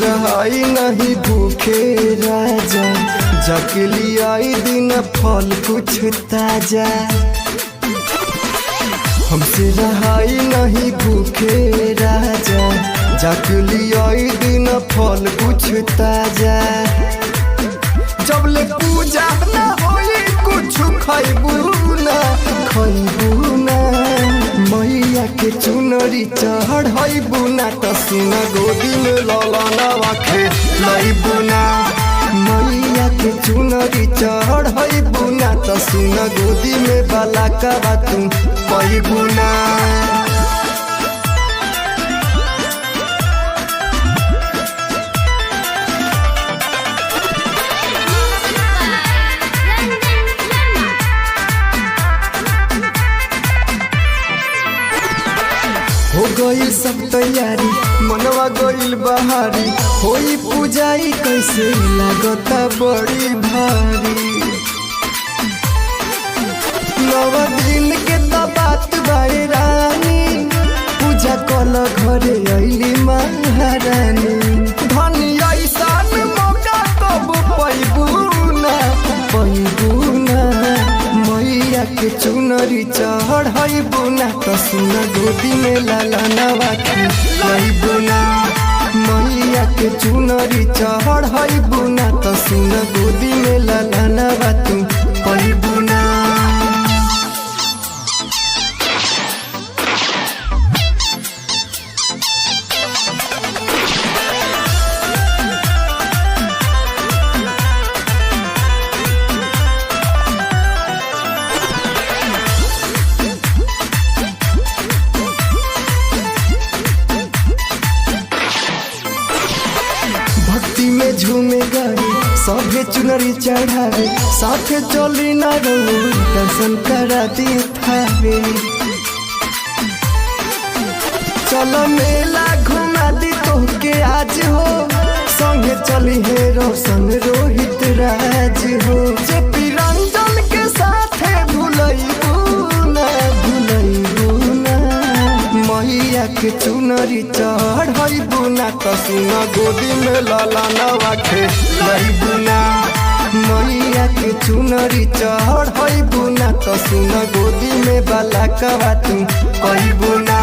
रहाई नहीं भूखे राजा, जाके लियाई दिन फल कुछ ताजा। हमसे रहाई नहीं भूखे राजा, जाके लियाई दिन फल कुछ ताजा। जब ले पूजा ना होई कुछ खैबू ना, मैया के चुनरी चढ़ैबू ना, त सुन गोदी में ललनवा खेलैबू ना। मैया के चुनरी चढ़ैबू ना, त सुन गोदी में बालकवा तू पैबू ना। हो गई सब तैयारी, मनवा गईल बहारी, होई पूजाई कैसे लागता बड़ी भारी। 9 दिन के त बात बाई रानी, पूजा कल घरे अइली महारानी। धनी ऐसन मौका कब पैबू ना, मैया के चुनरी चढ़ैबू ना, त सुन गोदी में ललनवा खेलैबू ना। मैया के चुनरी चढ़ैबू ना, त सुन गोदी में ललनवा तू पैबू ना। भक्ति में झूमे गाड़ी सभे चुनरी चढ़ावे, साथे चली ना रहू दर्शन करा दी थावे। चलो मेला घुमा दी तोहके आज हो, संगे चली है रोशन रोहित राज हो। जे रंजन के साथे भूलैबू ना, मैया के चुनरी चढ़ैबू ना, त सुन गोदी में ललनवा खेलैबू ना। मैया के चुनरी चढ़ैबू ना, त सुन गोदी में बालकवा तू पैबू ना।